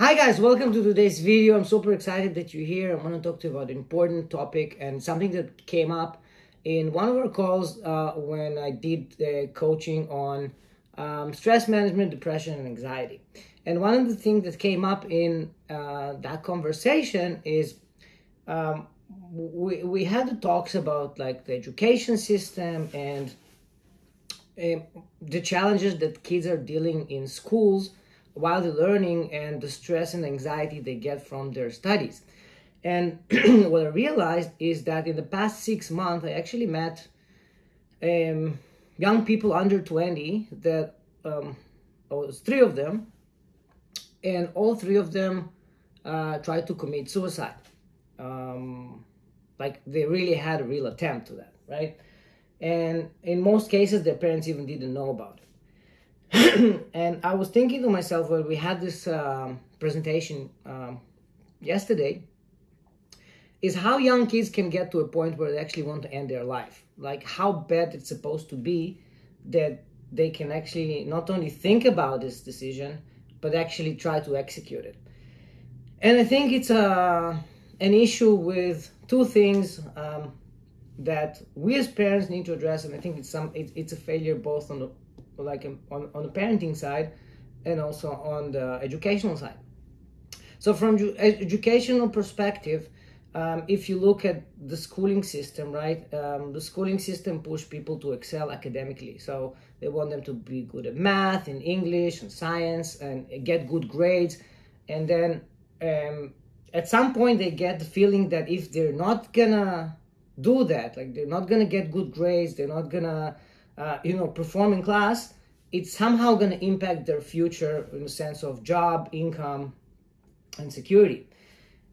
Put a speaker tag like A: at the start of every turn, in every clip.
A: Hi guys, welcome to today's video. I'm super excited that you're here. I want to talk to you about an important topic and something that came up in one of our calls when I did the coaching on stress management, depression, and anxiety. And one of the things that came up in that conversation is we had the talks about like the education system and the challenges that kids are dealing in schools while they're learning and the stress and anxiety they get from their studies. And what I realized is that in the past 6 months, I actually met young people under 20 that was 3 of them, and all 3 of them tried to commit suicide. Like they really had a real attempt to that, right? And in most cases, their parents even didn't know about it. And I was thinking to myself, when we had this presentation yesterday, is how young kids can get to a point where they actually want to end their life. Like how bad it's supposed to be that they can actually not only think about this decision, but actually try to execute it. And I think it's an issue with 2 things that we as parents need to address. And I think it's a failure both on the on the parenting side and also on the educational side. So from educational perspective, if you look at the schooling system, right, the schooling system push people to excel academically. So they want them to be good at math and English and science and get good grades. And then at some point they get the feeling that if they're not gonna do that, like they're not gonna get good grades, they're not gonna perform in class, it's somehow going to impact their future in the sense of job, income, and security.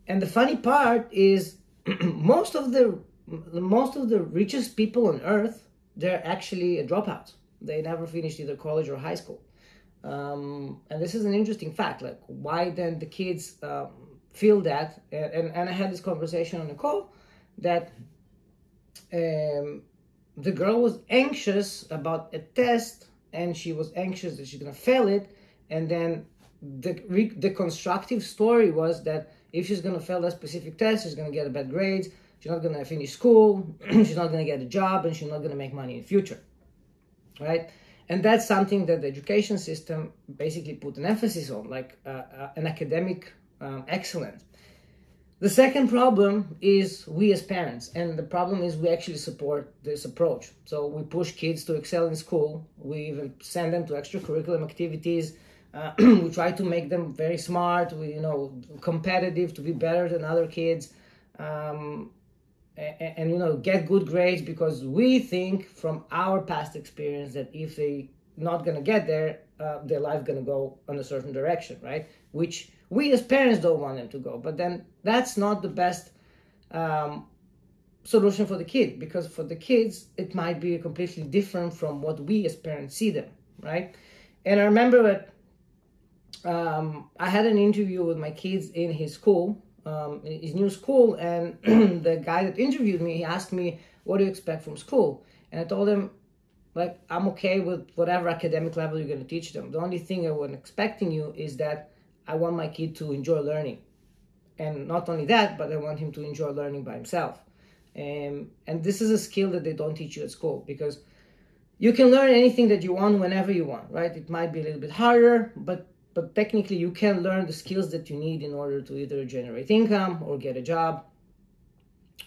A: And the funny part is most of the richest people on earth, they're actually dropouts. They never finished either college or high school. And this is an interesting fact. Like, why then the kids feel that? And I had this conversation on the call that the girl was anxious about a test, and she was anxious that she's going to fail it. And then the constructive story was that if she's going to fail that specific test, she's going to get bad grades, she's not going to finish school, she's not going to get a job, and she's not going to make money in the future, right? And that's something that the education system basically put an emphasis on, like an academic excellence. The second problem is we as parents, and the problem is we actually support this approach. So we push kids to excel in school. We even send them to extracurricular activities. We try to make them very smart, competitive, to be better than other kids, and get good grades, because we think from our past experience that if they not gonna get there, their life gonna go in a certain direction, right? Which we as parents don't want them to go. But then that's not the best solution for the kid, because for the kids, it might be completely different from what we as parents see them, right? And I remember that I had an interview with my kids in his school, his new school, and the guy that interviewed me, he asked me, what do you expect from school? And I told him, like, I'm okay with whatever academic level you're going to teach them. The only thing I was expecting you is that I want my kid to enjoy learning. And not only that, but I want him to enjoy learning by himself. And this is a skill that they don't teach you at school, because you can learn anything that you want whenever you want, right? It might be a little bit harder, but technically you can learn the skills that you need in order to either generate income or get a job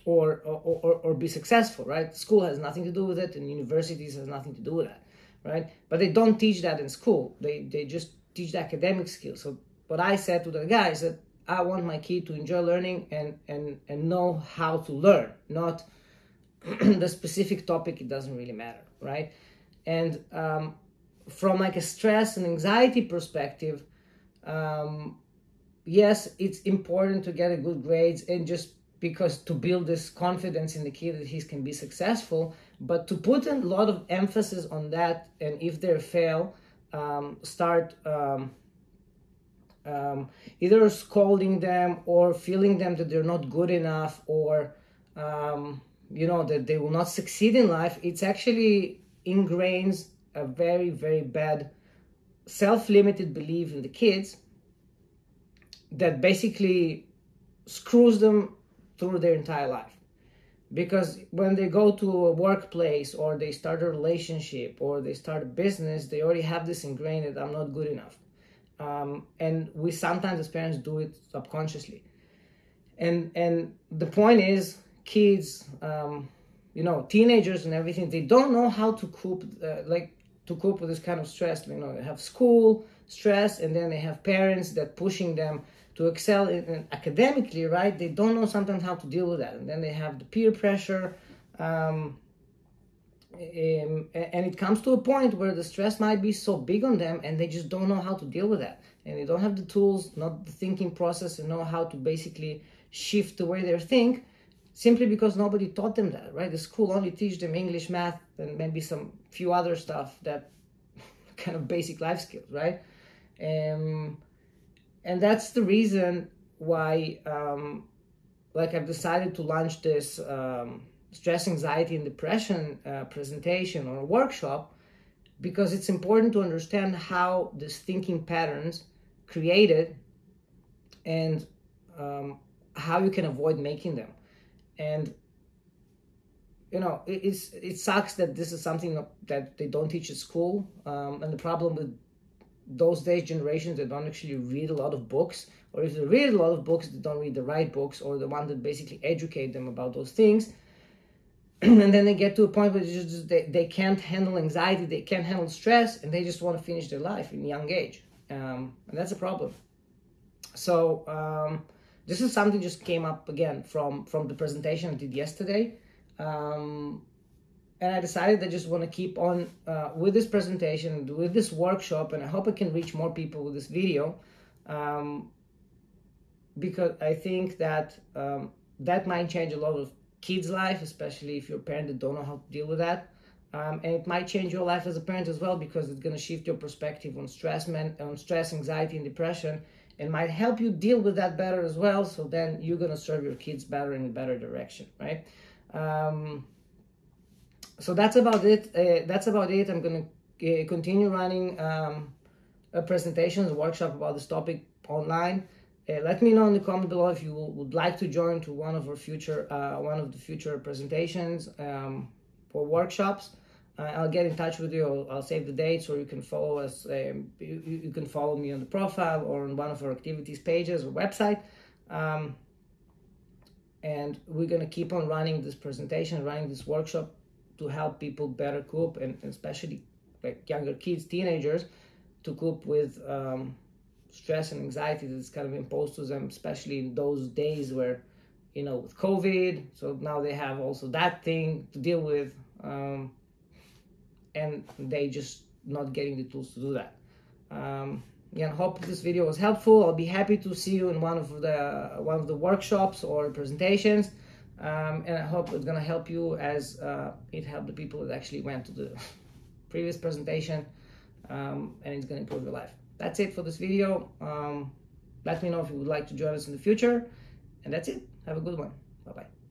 A: or be successful, right? School has nothing to do with it, and universities has nothing to do with that, right? But they don't teach that in school. They just teach the academic skills. So what I said to the guy is that I want my kid to enjoy learning and know how to learn, not the specific topic. It doesn't really matter, right? And from like a stress and anxiety perspective, yes, it's important to get a good grades, and just because to build this confidence in the kid that he can be successful, but to put a lot of emphasis on that, and if they fail, start either scolding them or feeling them that they're not good enough, or that they will not succeed in life, it's actually ingrains a very, very bad self-limited belief in the kids, that basically screws them through their entire life. Because when they go to a workplace or they start a relationship or they start a business, they already have this ingrained that I'm not good enough. And we sometimes as parents do it subconsciously. And the point is, kids, teenagers and everything, they don't know how to cope, to cope with this kind of stress. They have school stress, and then they have parents that pushing them to excel academically, right? They don't know sometimes how to deal with that. And then they have the peer pressure. And it comes to a point where the stress might be so big on them and they just don't know how to deal with that. And they don't have the tools, not the thinking process, and know how to basically shift the way they think, simply because nobody taught them that, right? The school only teach them English, math, and maybe some few other stuff, that kind of basic life skills, right? And that's the reason why, I've decided to launch this stress, anxiety, and depression presentation or workshop, because it's important to understand how these thinking patterns created and how you can avoid making them. And it sucks that this is something that they don't teach at school. And the problem with those days generations, they don't actually read a lot of books, or if they read a lot of books, they don't read the right books or the one that basically educate them about those things. And then they get to a point where they can't handle anxiety, they can't handle stress, and they just want to finish their life in a young age. And that's a problem. So this is something just came up again from the presentation I did yesterday. And I decided I just want to keep on with this presentation, with this workshop, and I hope I can reach more people with this video, because I think that that might change a lot of kids' life, especially if you're a parent that don't know how to deal with that. And it might change your life as a parent as well, because it's going to shift your perspective on stress, anxiety, and depression, and might help you deal with that better as well. So then you're going to serve your kids better in a better direction, right? So that's about it. I'm going to continue running a presentation, a workshop about this topic online. Let me know in the comment below if you would like to join to one of the future presentations or workshops. I'll get in touch with you. I'll save the dates, or you can follow us. You can follow me on the profile or on one of our activities pages or website. And we're going to keep on running this presentation, running this workshop to help people better cope, and especially like younger kids, teenagers, to cope with stress and anxiety that's kind of imposed to them, especially in those days where, with COVID. So now they have also that thing to deal with, and they just not getting the tools to do that. Again, hope this video was helpful. I'll be happy to see you in one of the workshops or presentations, and I hope it's gonna help you as it helped the people that actually went to the previous presentation, and it's gonna improve your life. That's it for this video. Let me know if you would like to join us in the future, and that's it. Have a good one. Bye bye.